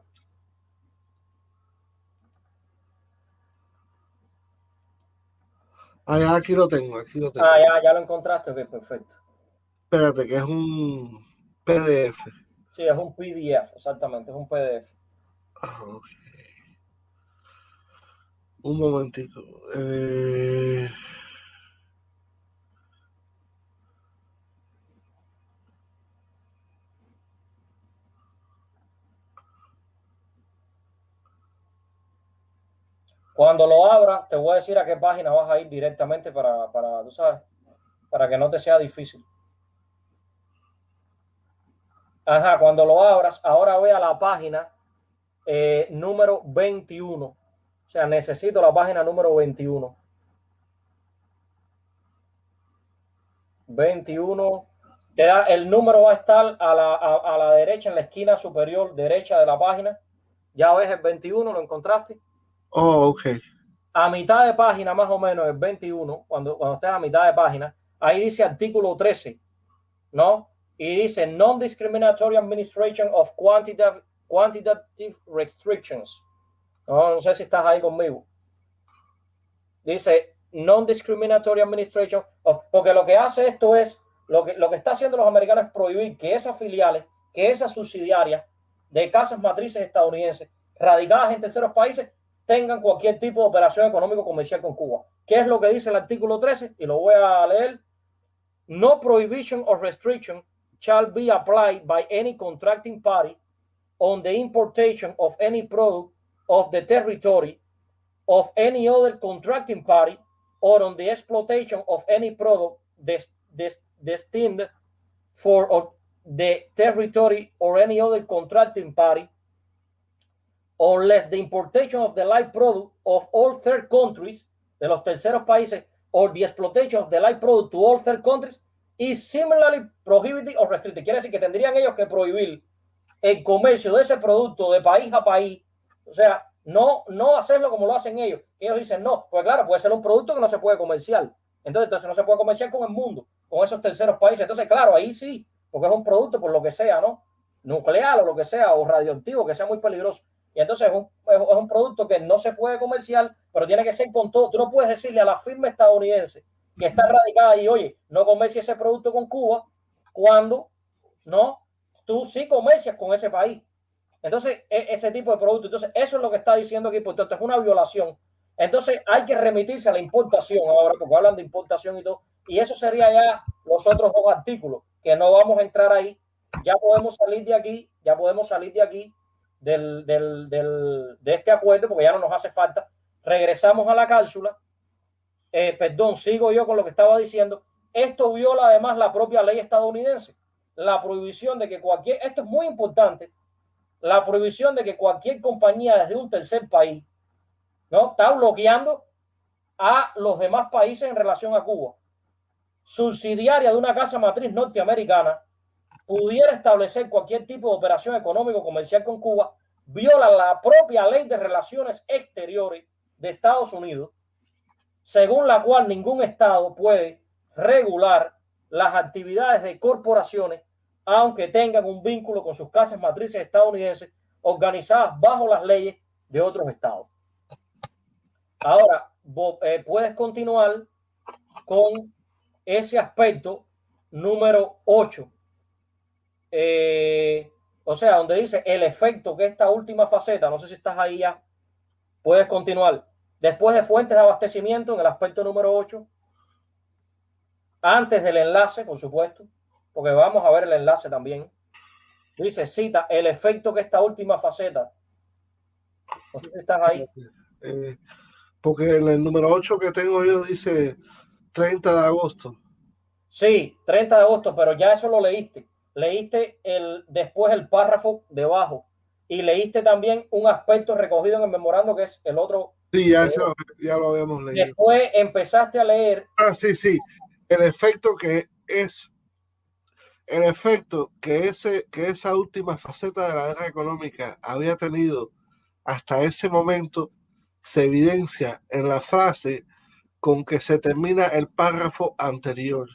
Ah, aquí lo tengo, aquí lo tengo. Ah, ya lo encontraste. Ok, perfecto. Espérate, que es un PDF. Sí, es un PDF, exactamente, es un PDF. Ok. Un momentito. Cuando lo abras, te voy a decir a qué página vas a ir directamente tú sabes, para que no te sea difícil. Ajá, cuando lo abras, ahora ve a la página número 21. O sea, necesito la página número 21. 21. El número va a estar a la derecha, en la esquina superior derecha de la página. Ya ves el 21, ¿lo encontraste? Oh, ok. A mitad de página, más o menos, el 21, cuando estés a mitad de página, ahí dice artículo 13, ¿no? Y dice Non-Discriminatory Administration of Quantitative Restrictions. No sé si estás ahí conmigo. Dice Non-Discriminatory Administration of, porque lo que hace esto es, lo que está haciendo los americanos es prohibir que esas filiales, que esas subsidiarias de casas matrices estadounidenses radicadas en terceros países tengan cualquier tipo de operación económico comercial con Cuba. ¿Qué es lo que dice el artículo 13? Y lo voy a leer. No prohibition or restriction shall be applied by any contracting party on the importation of any product of the territory of any other contracting party or on the exploitation of any product destined for the territory or any other contracting party, unless the importation of the light product of all third countries, de los terceros países, or the exploitation of the light product to all third countries is similarly prohibited or restricted. Quiere decir que tendrían ellos que prohibir el comercio de ese producto de país a país. O sea, no hacerlo como lo hacen ellos. Ellos dicen no, pues claro, puede ser un producto que no se puede comerciar. Entonces no se puede comerciar con el mundo, con esos terceros países. Entonces, claro, ahí sí, porque es un producto por lo que sea, ¿no? Nuclear o lo que sea, o radioactivo, que sea muy peligroso. Y entonces es un producto que no se puede comerciar, pero tiene que ser con todo. Tú no puedes decirle a la firma estadounidense que está radicada ahí, oye, no comercie ese producto con Cuba, cuando no, tú sí comercias con ese país. Entonces, ese tipo de producto. Entonces, eso es lo que está diciendo aquí, por tanto, es una violación. Entonces, hay que remitirse a la importación ahora, porque hablan de importación y todo. Y eso sería ya los otros dos artículos, que no vamos a entrar ahí. Ya podemos salir de aquí, de este acuerdo, porque ya no nos hace falta. Regresamos a la cápsula. Perdón, sigo yo con lo que estaba diciendo. Esto viola además la propia ley estadounidense. La prohibición de que esto es muy importante, la prohibición de que cualquier compañía desde un tercer país, ¿no?, está bloqueando a los demás países en relación a Cuba. Subsidiaria de una casa matriz norteamericana pudiera establecer cualquier tipo de operación económico comercial con Cuba, viola la propia ley de relaciones exteriores de Estados Unidos, según la cual ningún estado puede regular las actividades de corporaciones aunque tengan un vínculo con sus casas matrices estadounidenses organizadas bajo las leyes de otros estados. Ahora, puedes continuar con ese aspecto número 8. O sea, donde dice el efecto que esta última faceta, no sé si estás ahí ya, puedes continuar. Después de fuentes de abastecimiento, en el aspecto número 8, antes del enlace, por supuesto, porque vamos a ver el enlace también. Dice, cita, el efecto que esta última faceta. No sé si estás ahí. Porque en el número 8 que tengo yo dice 30 de agosto. Sí, 30 de agosto, pero ya eso lo leíste. Leíste después el párrafo debajo y leíste también un aspecto recogido en el memorando que es el otro. Sí, ya lo habíamos leído. Después empezaste a leer. Ah, sí, sí. El efecto que esa última faceta de la guerra económica había tenido hasta ese momento se evidencia en la frase con que se termina el párrafo anterior.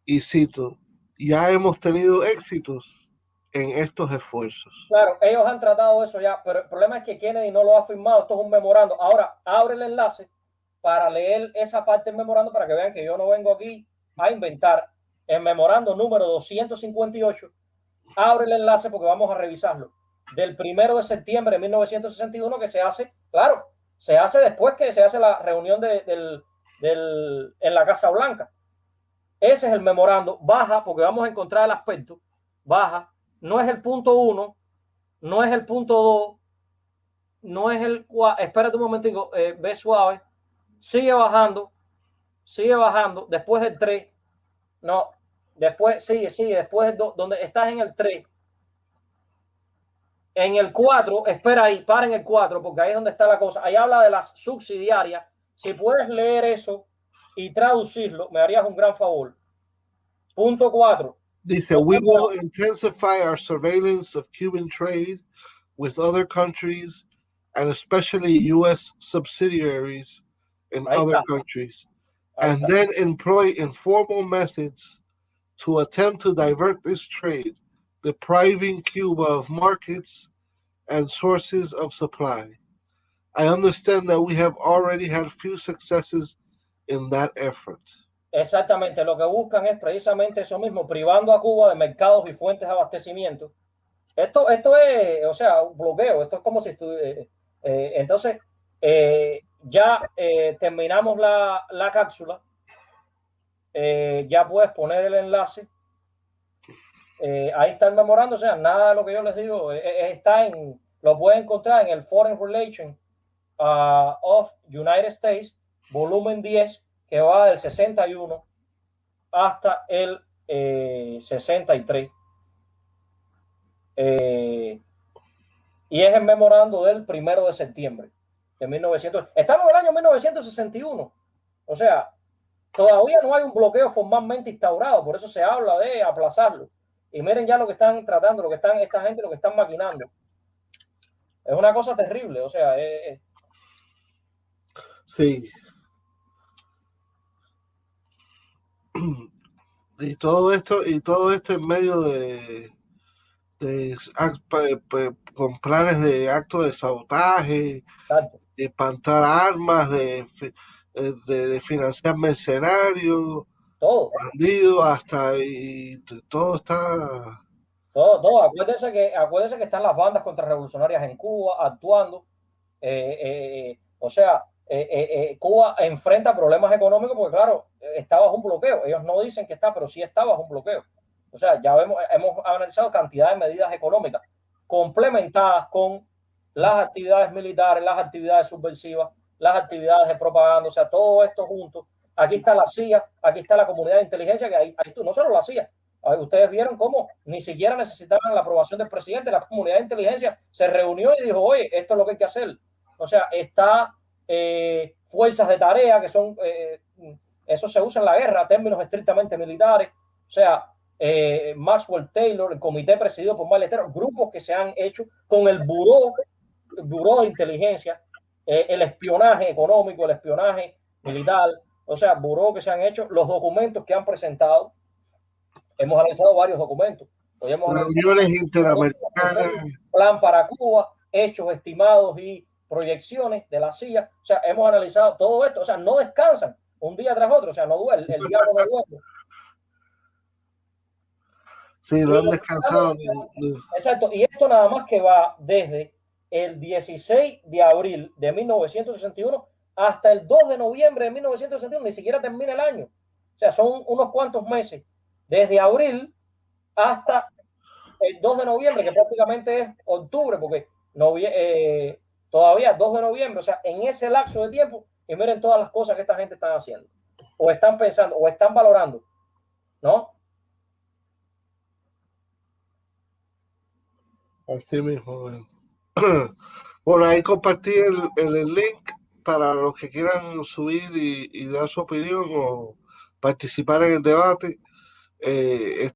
Y cito, ya hemos tenido éxitos en estos esfuerzos. Claro, ellos han tratado eso ya, pero el problema es que Kennedy no lo ha firmado. Esto es un memorando. Ahora, abre el enlace para leer esa parte del memorando para que vean que yo no vengo aquí a inventar. El memorando número 258. Abre el enlace porque vamos a revisarlo. Del 1 de septiembre de 1961 que se hace, claro, se hace después que se hace la reunión en la Casa Blanca. Ese es el memorando. Baja porque vamos a encontrar el aspecto. Baja. No es el punto 1, no es el punto 2, no es el 4. Espérate un momentico, ve suave. Sigue bajando. Después del 3. No, después sigue. Después del 2, donde estás en el 3. En el 4, espera ahí, para en el 4, porque ahí es donde está la cosa. Ahí habla de las subsidiarias. Si puedes leer eso y traducirlo, me harías un gran favor. Punto 4. Dice, we will intensify our surveillance of Cuban trade with other countries and especially U.S. subsidiaries in other countries, and then employ informal methods to attempt to divert this trade, depriving Cuba of markets and sources of supply. I understand that we have already had few successes in that effort. Exactamente, lo que buscan es precisamente eso mismo, privando a Cuba de mercados y fuentes de abastecimiento. Esto es, o sea, un bloqueo. Esto es como si entonces, ya terminamos la cápsula. Ya puedes poner el enlace. Ahí está el memorando. O sea, nada de lo que yo les digo lo pueden encontrar en el Foreign Relations of United States, volumen 10, que va del 61 hasta el 63. Y es el memorando del 1 de septiembre de 1900. Estamos en el año 1961. O sea, todavía no hay un bloqueo formalmente instaurado, por eso se habla de aplazarlo. Y miren ya lo que están tratando, esta gente lo que están maquinando. Es una cosa terrible, o sea, sí. Y todo esto en medio con planes de actos de sabotaje, exacto, de plantar armas, de financiar mercenarios, todo. bandidos, y todo está... Todo. Acuérdense que están las bandas contrarrevolucionarias en Cuba actuando. O sea, Cuba enfrenta problemas económicos porque, claro, está bajo un bloqueo. Ellos no dicen que está, pero sí está bajo un bloqueo. O sea, ya hemos analizado cantidad de medidas económicas complementadas con las actividades militares, las actividades subversivas, las actividades de propaganda. O sea, todo esto junto. Aquí está la CIA, aquí está la comunidad de inteligencia, que ahí no solo la CIA. Ustedes vieron cómo ni siquiera necesitaban la aprobación del presidente. La comunidad de inteligencia se reunió y dijo, oye, esto es lo que hay que hacer. O sea, está fuerzas de tarea que son, eso se usa en la guerra, términos estrictamente militares. O sea, Maxwell Taylor, el comité presidido por Maletero, grupos que se han hecho con el buró de inteligencia, el espionaje económico, el espionaje militar. O sea, buró que se han hecho, los documentos que han presentado. Hemos analizado varios documentos. Hoy hemos reuniones interamericanas. Plan para Cuba, hechos estimados y proyecciones de la CIA. O sea, hemos analizado todo esto. O sea, no descansan un día tras otro. O sea, no duele. El diablo no duerme. Sí, lo Y han lo que descansado. exacto, y esto nada más que va desde el 16 de abril de 1961 hasta el 2 de noviembre de 1961, ni siquiera termina el año. O sea, son unos cuantos meses, desde abril hasta el 2 de noviembre, que prácticamente es octubre, porque todavía 2 de noviembre, o sea, en ese lapso de tiempo, y miren todas las cosas que esta gente está haciendo, o están pensando, o están valorando, ¿no? Así mismo. Bueno, bueno, ahí compartí el link para los que quieran subir y dar su opinión o participar en el debate.